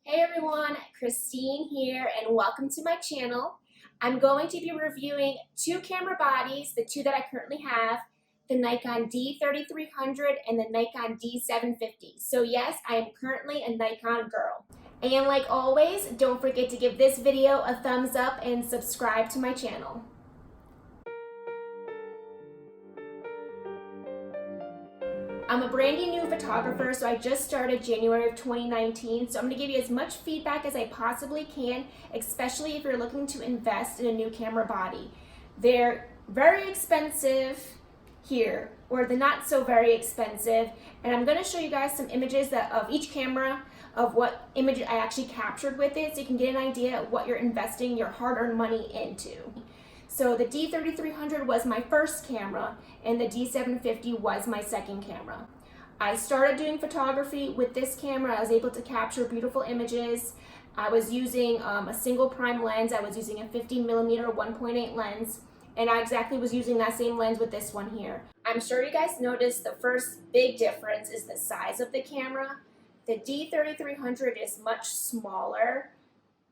Hey everyone, Christine here and welcome to my channel. I'm going to be reviewing two camera bodies, the two that I currently have, the Nikon D3300 and the Nikon D750. So yes, I am currently a Nikon girl. And like always, don't forget to give this video a thumbs up and subscribe to my channel. I'm a brand new photographer, so I just started January of 2019, so I'm going to give you as much feedback as I possibly can, especially if you're looking to invest in a new camera body. They're very expensive here, or they're not so very expensive, and I'm going to show you guys some images of each camera, of what image I actually captured with it, so you can get an idea of what you're investing your hard-earned money into. So the D3300 was my first camera and the D750 was my second camera. I started doing photography with this camera. I was able to capture beautiful images. I was using a single prime lens. I was using a 50mm 1.8 lens, and I exactly was using that same lens with this one here. I'm sure you guys noticed the first big difference is the size of the camera. The D3300 is much smaller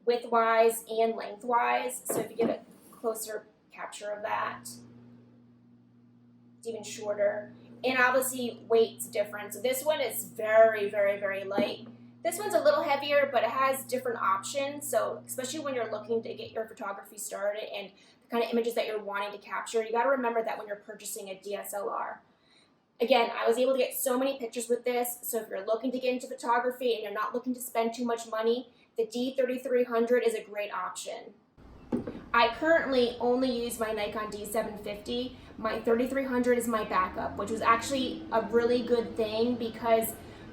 width-wise and lengthwise, so if you get a closer capture of that, it's even shorter, and obviously weight's different. So this one is very, very, very light. This one's a little heavier, but it has different options. So especially when you're looking to get your photography started and the kind of images that you're wanting to capture, you got to remember that when you're purchasing a DSLR. Again, I was able to get so many pictures with this, so if you're looking to get into photography and you're not looking to spend too much money, the D3300 is a great option. I currently only use my Nikon D750. My 3300 is my backup, which was actually a really good thing because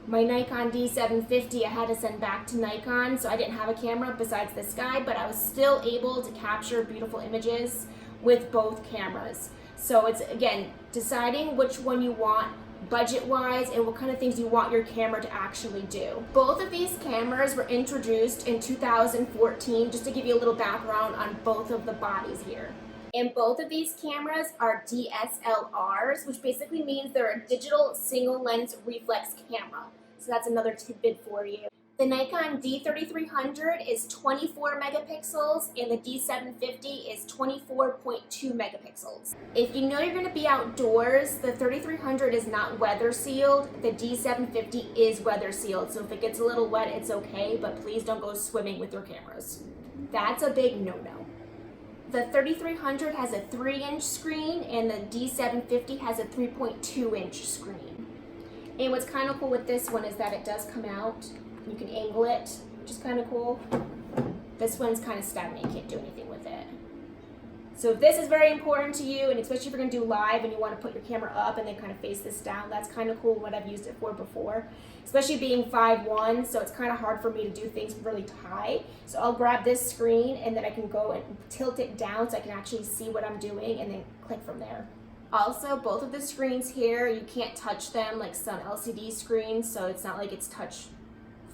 my Nikon D750 I had to send back to Nikon, so I didn't have a camera besides this guy, but I was still able to capture beautiful images with both cameras. So it's, again, deciding which one you want budget-wise and what kind of things you want your camera to actually do. Both of these cameras were introduced in 2014, just to give you a little background on both of the bodies here. And both of these cameras are DSLRs, which basically means they're a digital single lens reflex camera. So that's another tidbit for you. The Nikon D3300 is 24 megapixels and the D750 is 24.2 megapixels. If you know you're going to be outdoors, the 3300 is not weather sealed. The D750 is weather sealed, so if it gets a little wet, it's okay, but please don't go swimming with your cameras. That's a big no-no. The 3300 has a 3-inch screen and the D750 has a 3.2-inch screen. And what's kind of cool with this one is that it does come out. You can angle it, which is kind of cool. This one's kind of stagnant, you can't do anything with it. So if this is very important to you, and especially if you're going to do live and you want to put your camera up and then kind of face this down, that's kind of cool, what I've used it for before. Especially being 5'1", so it's kind of hard for me to do things really high. So I'll grab this screen and then I can go and tilt it down so I can actually see what I'm doing and then click from there. Also, both of the screens here, you can't touch them like some LCD screens, so it's not like it's touch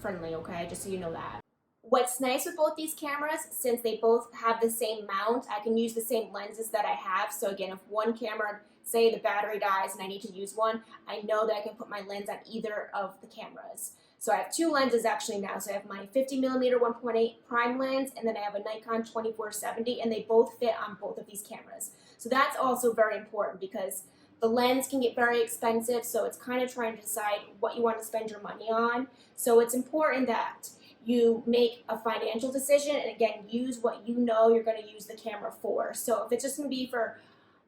friendly, okay, just so you know that. What's nice with both these cameras, since they both have the same mount, I can use the same lenses that I have. So again, if one camera, say the battery dies and I need to use one, I know that I can put my lens on either of the cameras. So I have two lenses actually now. So I have my 50mm 1.8 prime lens, and then I have a Nikon 2470, and they both fit on both of these cameras. So that's also very important because the lens can get very expensive, so it's kind of trying to decide what you want to spend your money on. So it's important that you make a financial decision and, again, use what you know you're going to use the camera for. So if it's just going to be for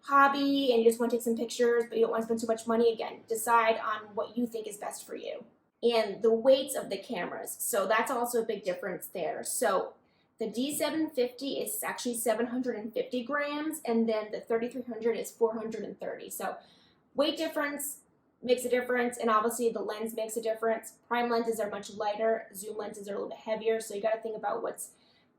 hobby and you just want to take some pictures but you don't want to spend too much money, again, decide on what you think is best for you. And the weights of the cameras, so that's also a big difference there. So the D750 is actually 750 grams, and then the 3300 is 430. So weight difference makes a difference, and obviously the lens makes a difference. Prime lenses are much lighter, zoom lenses are a little bit heavier, so you got to think about what's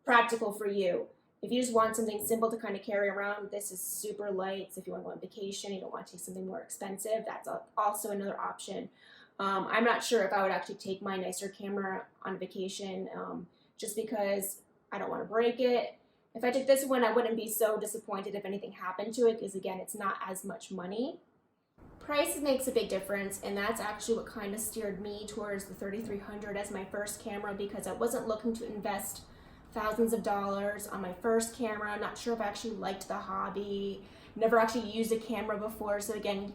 practical for you. If you just want something simple to kind of carry around, this is super light. So if you want to go on vacation, you don't want to take something more expensive, that's also another option. I'm not sure if I would actually take my nicer camera on vacation just because I don't want to break it. If I took this one, I wouldn't be so disappointed if anything happened to it because, again, it's not as much money. Price makes a big difference, and that's actually what kind of steered me towards the 3300 as my first camera, because I wasn't looking to invest thousands of dollars on my first camera. I'm not sure if I actually liked the hobby, never actually used a camera before. So again,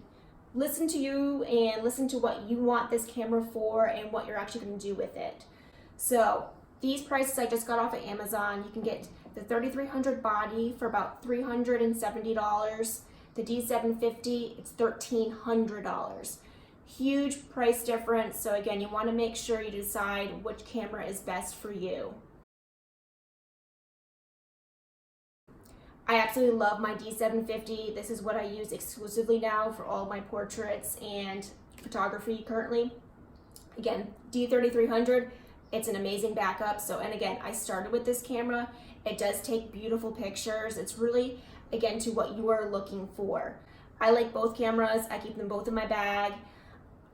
listen to you and listen to what you want this camera for and what you're actually going to do with it. So these prices I just got off of Amazon. You can get the 3300 body for about $370. The D750, it's $1,300. Huge price difference. So again, you want to make sure you decide which camera is best for you. I absolutely love my D750. This is what I use exclusively now for all my portraits and photography currently. Again, D3300, it's an amazing backup. So, and again, I started with this camera. It does take beautiful pictures. It's really, again, to what you are looking for. I like both cameras. I keep them both in my bag.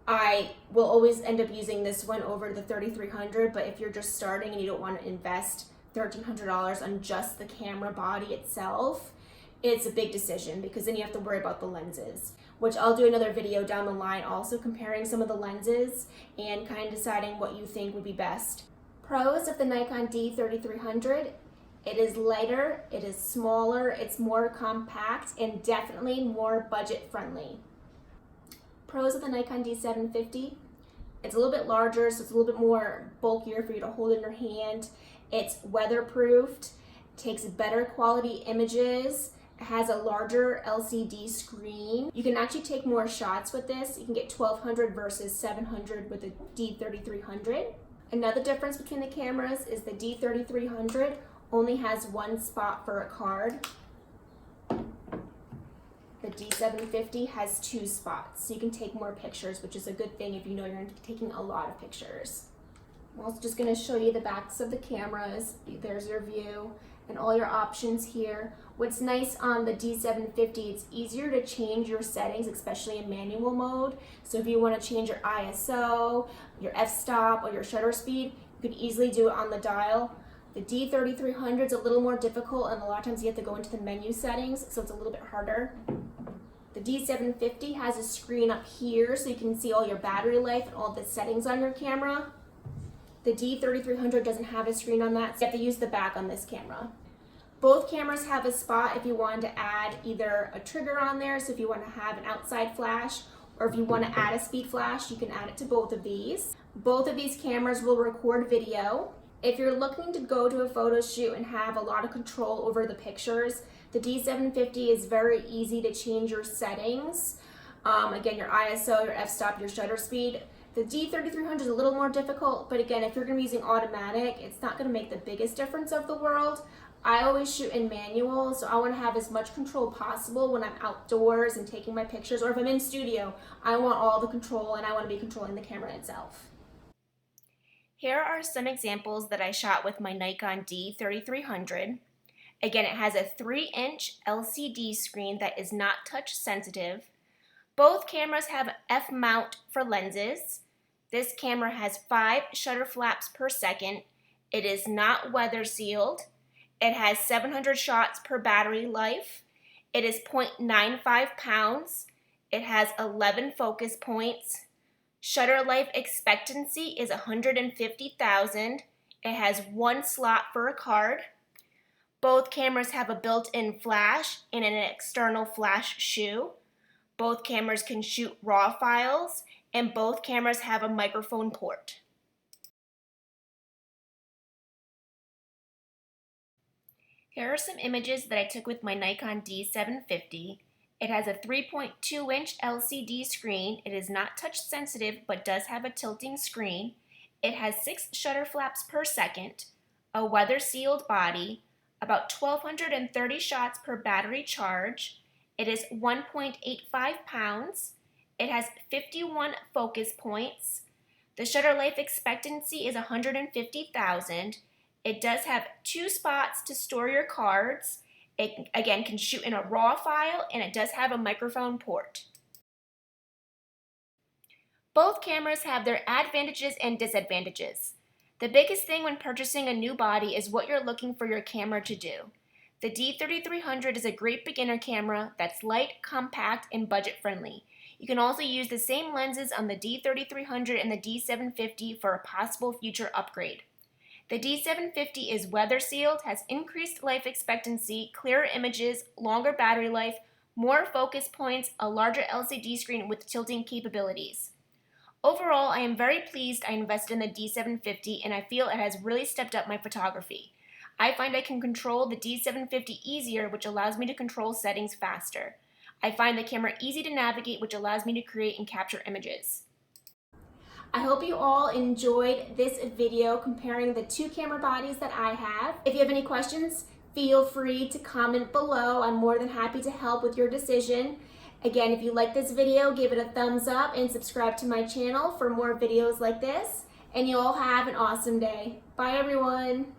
I will always end up using this one over the 3300, but if you're just starting and you don't want to invest $1,300 on just the camera body itself, it's a big decision, because then you have to worry about the lenses, which I'll do another video down the line also comparing some of the lenses and kind of deciding what you think would be best. Pros of the Nikon D3300: it is lighter, it is smaller, it's more compact, and definitely more budget friendly. Pros of the Nikon D750: it's a little bit larger, so it's a little bit more bulkier for you to hold in your hand. It's weatherproofed, takes better quality images, it has a larger LCD screen. You can actually take more shots with this. You can get 1200 versus 700 with the D3300. Another difference between the cameras is the D3300 only has one spot for a card. The D750 has 2 spots, so you can take more pictures, which is a good thing if you know you're going to be taking a lot of pictures. I'm also just going to show you the backs of the cameras. There's your view and all your options here. What's nice on the D750, it's easier to change your settings, especially in manual mode. So if you want to change your ISO, your f-stop, or your shutter speed, you can easily do it on the dial. The D3300 is a little more difficult, and a lot of times you have to go into the menu settings, so it's a little bit harder. The D750 has a screen up here, so you can see all your battery life and all the settings on your camera. The D3300 doesn't have a screen on that, so you have to use the back on this camera. Both cameras have a spot if you want to add either a trigger on there, so if you want to have an outside flash, or if you want to add a speed flash, you can add it to both of these. Both of these cameras will record video. If you're looking to go to a photo shoot and have a lot of control over the pictures, the D750 is very easy to change your settings. Again, your ISO, your f-stop, your shutter speed. The D3300 is a little more difficult, but again, if you're going to be using automatic, it's not going to make the biggest difference of the world. I always shoot in manual, so I want to have as much control possible when I'm outdoors and taking my pictures, or if I'm in studio, I want all the control and I want to be controlling the camera itself. Here are some examples that I shot with my Nikon D3300. Again, it has a 3-inch LCD screen that is not touch sensitive. Both cameras have an F mount for lenses. This camera has 5 shutter flaps per second. It is not weather sealed. It has 700 shots per battery life. It is 0.95 pounds. It has 11 focus points. Shutter life expectancy is 150,000. It has 1 slot for a card. Both cameras have a built-in flash and an external flash shoe. Both cameras can shoot RAW files, and both cameras have a microphone port. Here are some images that I took with my Nikon D750. It has a 3.2-inch LCD screen. It is not touch sensitive, but does have a tilting screen. It has 6 shutter flaps per second, a weather sealed body, about 1,230 shots per battery charge. It is 1.85 pounds. It has 51 focus points. The shutter life expectancy is 150,000. It does have 2 spots to store your cards. It, again, can shoot in a RAW file, and it does have a microphone port. Both cameras have their advantages and disadvantages. The biggest thing when purchasing a new body is what you're looking for your camera to do. The D3300 is a great beginner camera that's light, compact, and budget friendly. You can also use the same lenses on the D3300 and the D750 for a possible future upgrade. The D750 is weather sealed, has increased life expectancy, clearer images, longer battery life, more focus points, a larger LCD screen with tilting capabilities. Overall, I am very pleased I invested in the D750 and I feel it has really stepped up my photography. I find I can control the D750 easier, which allows me to control settings faster. I find the camera easy to navigate, which allows me to create and capture images. I hope you all enjoyed this video comparing the two camera bodies that I have. If you have any questions, feel free to comment below. I'm more than happy to help with your decision. Again, if you like this video, give it a thumbs up and subscribe to my channel for more videos like this. And you all have an awesome day. Bye everyone.